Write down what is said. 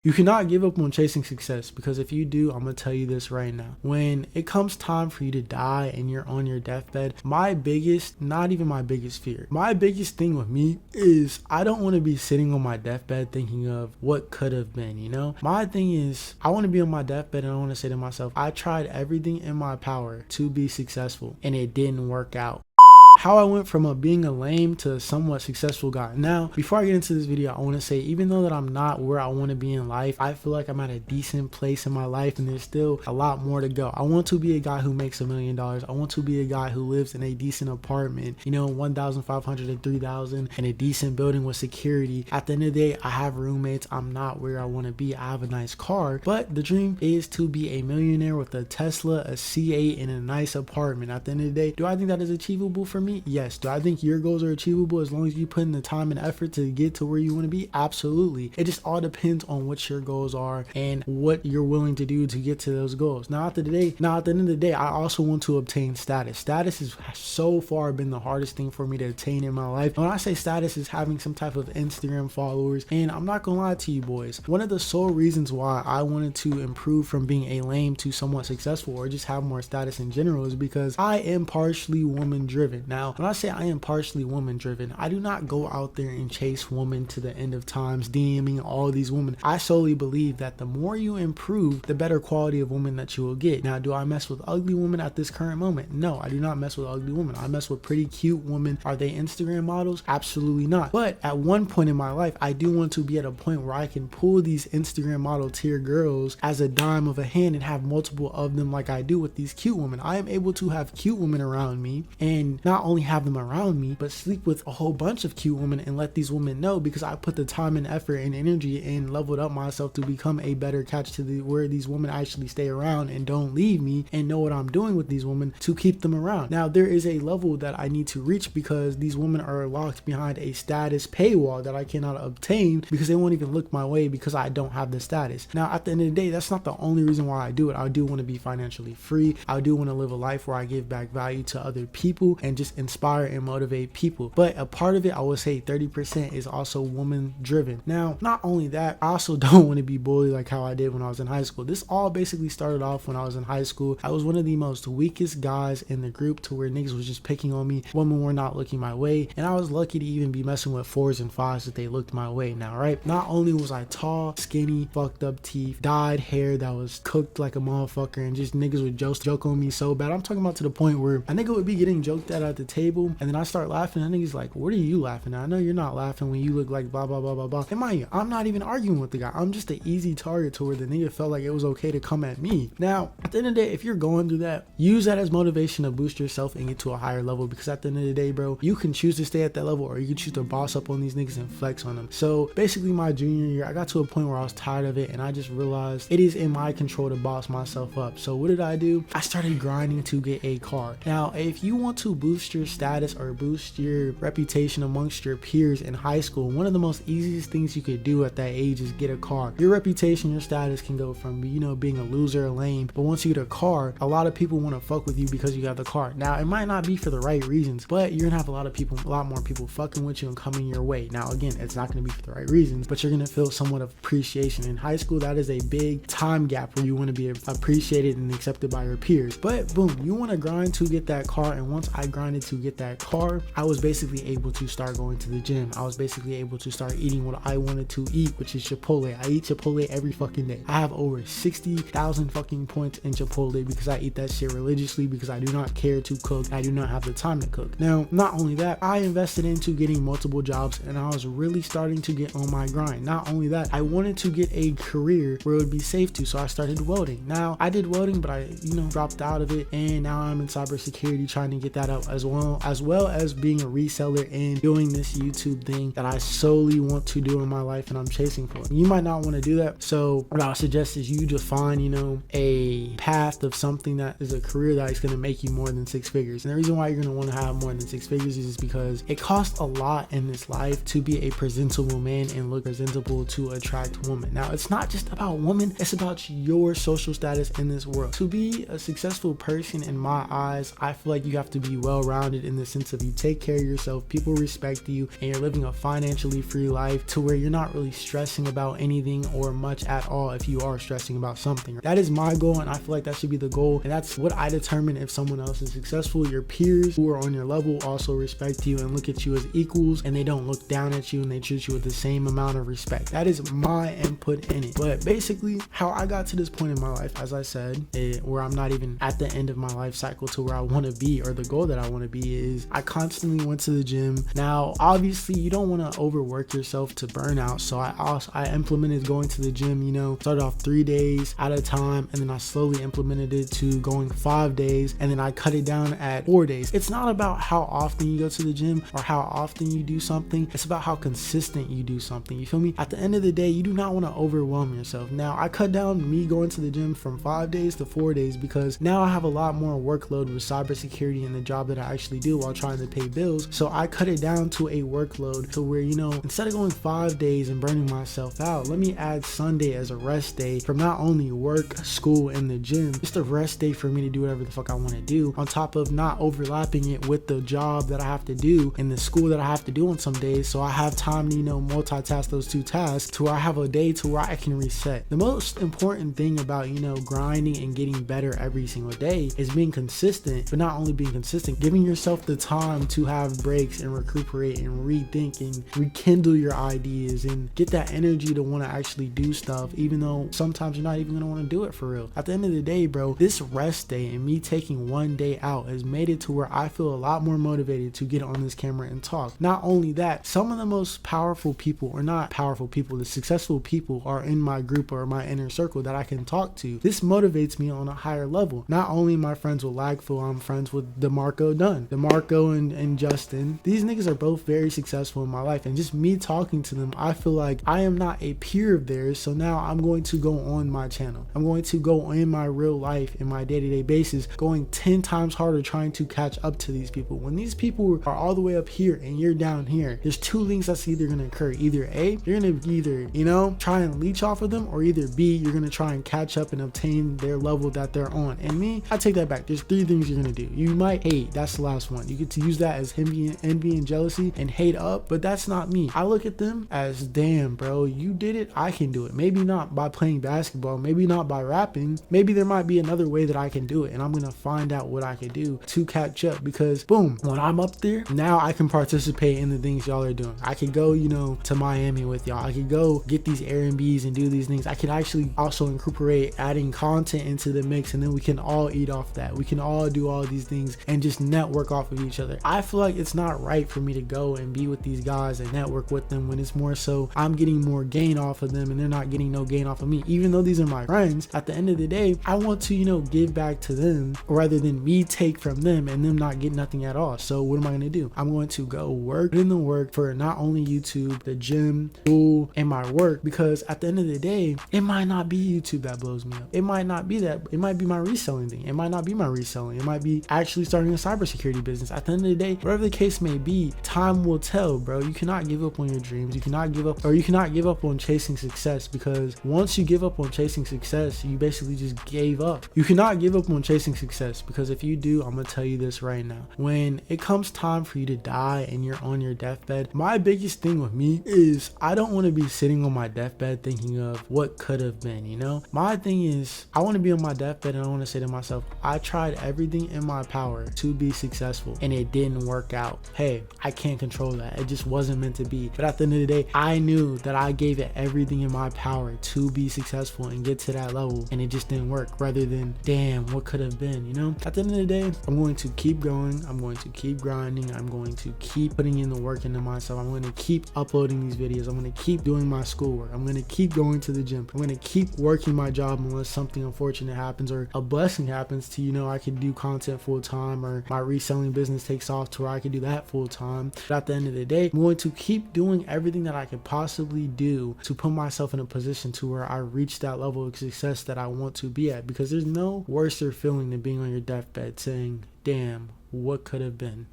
You cannot give up on chasing success, because if you do, I'm gonna tell you this right now. When it comes time for you to die and you're on your deathbed, not even my biggest fear, my biggest thing with me is I don't want to be sitting on my deathbed thinking of what could have been, you know? My thing is I want to be on my deathbed and I want to say to myself, I tried everything in my power to be successful and it didn't work out. How I went from being a lame to a somewhat successful guy. Now, before I get into this video, I want to say, even though that I'm not where I want to be in life, I feel like I'm at a decent place in my life and there's still a lot more to go. I want to be a guy who makes $1 million. I want to be a guy who lives in a decent apartment, you know, 1,500 and 3,000, in a decent building with security. At the end of the day, I have roommates. I'm not where I want to be. I have a nice car, but the dream is to be a millionaire with a Tesla, a C8, and a nice apartment. At the end of the day, do I think that is achievable for me? Yes. Do I think your goals are achievable as long as you put in the time and effort to get to where you want to be? Absolutely. It just all depends on what your goals are and what you're willing to do to get to those goals. Now at the end of the day, I also want to obtain status. Status has so far been the hardest thing for me to attain in my life. When I say status, is having some type of Instagram followers. And I'm not gonna lie to you boys, one of the sole reasons why I wanted to improve from being a lame to somewhat successful, or just have more status in general, is because I am partially woman driven. Now when I say I am partially woman driven, I do not go out there and chase women to the end of times, DMing all these women. I solely believe that the more you improve, the better quality of women that you will get. Now, do I mess with ugly women at this current moment? No, I do not mess with ugly women. I mess with pretty cute women. Are they Instagram models? Absolutely not. But at one point in my life, I do want to be at a point where I can pull these Instagram model tier girls as a dime of a hand and have multiple of them like I do with these cute women. I am able to have cute women around me and not only have them around me, but sleep with a whole bunch of cute women and let these women know, because I put the time and effort and energy and leveled up myself to become a better catch to where these women actually stay around and don't leave me, and know what I'm doing with these women to keep them around. Now there is a level that I need to reach because these women are locked behind a status paywall that I cannot obtain because they won't even look my way because I don't have the status. Now at the end of the day, that's not the only reason why I do it. I do want to be financially free. I do want to live a life where I give back value to other people and just inspire and motivate people. But a part of it, I would say 30% is also woman driven. Now, not only that, I also don't want to be bullied like how I did when I was in high school. This all basically started off when I was in high school. I was one of the most weakest guys in the group to where niggas was just picking on me. Women were not looking my way, and I was lucky to even be messing with 4s and 5s that they looked my way. Now, right? Not only was I tall, skinny, fucked up teeth, dyed hair that was cooked like a motherfucker, and just niggas would joke on me so bad. I'm talking about to the point where a nigga would be getting joked at the table, and then I start laughing, and niggas like, what are you laughing at? I know you're not laughing when you look like blah blah blah blah blah. And mind you, I'm not even arguing with the guy. I'm just an easy target to where the nigga felt like it was okay to come at me. Now at the end of the day, if you're going through that, use that as motivation to boost yourself and get to a higher level, because at the end of the day, bro, you can choose to stay at that level or you can choose to boss up on these niggas and flex on them. So basically my junior year, I got to a point where I was tired of it and I just realized it is in my control to boss myself up. So what did I do? I started grinding to get a car. Now if you want to boost your status or boost your reputation amongst your peers in high school, one of the most easiest things you could do at that age is get a car. Your reputation, your status can go from, you know, being a loser or lame, but once you get a car, a lot of people want to fuck with you because you got the car. Now it might not be for the right reasons, but you're gonna have a lot more people fucking with you and coming your way. Now again, it's not gonna be for the right reasons, but you're gonna feel somewhat of appreciation. In high school, that is a big time gap where you want to be appreciated and accepted by your peers. But boom, you want to grind to get that car, and once I grinded to get that car, I was basically able to start going to the gym. I was basically able to start eating what I wanted to eat, which is Chipotle. I eat Chipotle every fucking day. I have over 60,000 fucking points in Chipotle because I eat that shit religiously, because I do not care to cook. I do not have the time to cook. Now, not only that, I invested into getting multiple jobs and I was really starting to get on my grind. Not only that, I wanted to get a career where it would be safe to, so I started welding. Now, I did welding, but I, dropped out of it, and now I'm in cybersecurity trying to get that up as well as being a reseller and doing this YouTube thing that I solely want to do in my life and I'm chasing for. You might not want to do that, so what I would suggest is you define, a path of something that is a career that is going to make you more than 6 figures. And the reason why you're going to want to have more than 6 figures is because it costs a lot in this life to be a presentable man and look presentable to attract women. Now, it's not just about women, it's about your social status in this world. To be a successful person in my eyes, I feel like you have to be well-rounded well-rounded in the sense of you take care of yourself, people respect you, and you're living a financially free life to where you're not really stressing about anything or much at all if you are stressing about something. That is my goal, and I feel like that should be the goal, and that's what I determine if someone else is successful. Your peers who are on your level also respect you and look at you as equals, and they don't look down at you, and they treat you with the same amount of respect. That is my input in it. But basically, how I got to this point in my life, as I said, where I'm not even at the end of my life cycle to where I want to be, or the goal that I want to be, is I constantly went to the gym. Now, obviously, you don't want to overwork yourself to burn out, so I implemented going to the gym, started off 3 days at a time, and then I slowly implemented it to going 5 days, and then I cut it down at 4 days. It's not about how often you go to the gym or how often you do something. It's about how consistent you do something. You feel me? At the end of the day, you do not want to overwhelm yourself. Now, I cut down me going to the gym from 5 days to 4 days because now I have a lot more workload with cybersecurity and the job that I actually do while trying to pay bills. So I cut it down to a workload to where, instead of going 5 days and burning myself out, let me add Sunday as a rest day from not only work, school, and the gym, just a rest day for me to do whatever the fuck I want to do, on top of not overlapping it with the job that I have to do and the school that I have to do on some days. So I have time to, multitask those two tasks to where I have a day to where I can reset. The most important thing about, grinding and getting better every single day is being consistent, but not only being consistent, giving yourself the time to have breaks and recuperate and rethink and rekindle your ideas and get that energy to want to actually do stuff, even though sometimes you're not even going to want to do it for real. At the end of the day, bro, this rest day and me taking 1 day out has made it to where I feel a lot more motivated to get on this camera and talk. Not only that, some of the most powerful people, or not powerful people, the successful people are in my group or my inner circle that I can talk to. This motivates me on a higher level. Not only am I friends with Lagful, I'm friends with DeMarco Dunn. DeMarco and Justin, these niggas are both very successful in my life, and just me talking to them, I feel like I am not a peer of theirs. So now I'm going to go on my channel. I'm going to go in my real life, in my day-to-day basis, going 10 times harder trying to catch up to these people. When these people are all the way up here and you're down here, there's two things that's either going to occur. Either A, you're going to either, try and leech off of them, or either B, you're going to try and catch up and obtain their level that they're on. And me, I take that back. There's 3 things you're going to do. You might hate. That's the last one. You get to use that as envy and jealousy and hate up, but that's not me. I look at them as, damn, bro, you did it. I can do it. Maybe not by playing basketball, maybe not by rapping, maybe there might be another way that I can do it, and I'm gonna find out what I can do to catch up, because boom, when I'm up there, now I can participate in the things y'all are doing. I could go, to Miami with y'all. I could go get these Airbnbs and do these things. I could actually also incorporate adding content into the mix, and then we can all eat off that. We can all do all these things and just network off of each other. I feel like it's not right for me to go and be with these guys and network with them when it's more so I'm getting more gain off of them and they're not getting no gain off of me. Even though these are my friends, at the end of the day, I want to, give back to them rather than me take from them and them not get nothing at all. So what am I going to do? I'm going to go work in the work for not only YouTube, the gym, school, and my work, because at the end of the day, it might not be YouTube that blows me up. It might not be that. It might be my reselling thing. It might not be my reselling. It might be actually starting a cybersecurity business. At the end of the day, whatever the case may be, time will tell, bro. You cannot give up on your dreams. You cannot give up on chasing success, because once you give up on chasing success, you basically just gave up. You cannot give up on chasing success, because if you do, I'm gonna tell you this right now. When it comes time for you to die and you're on your deathbed, my biggest thing with me is I don't want to be sitting on my deathbed thinking of what could have been, My thing is I want to be on my deathbed and I want to say to myself, I tried everything in my power to be successful and it didn't work out. Hey, I can't control that. It just wasn't meant to be. But at the end of the day, I knew that I gave it everything in my power to be successful and get to that level, and it just didn't work, rather than, damn, what could have been, At the end of the day, I'm going to keep going. I'm going to keep grinding. I'm going to keep putting in the work into myself. I'm going to keep uploading these videos. I'm going to keep doing my schoolwork. I'm going to keep going to the gym. I'm going to keep working my job unless something unfortunate happens or a blessing happens to, I could do content full time, or my reselling business takes off to where I could do that full time. But at the end of the day, I'm going to keep doing everything that I could possibly do to put myself in a position to where I reach that level of success that I want to be at, because there's no worse feeling than being on your deathbed saying, damn, what could have been.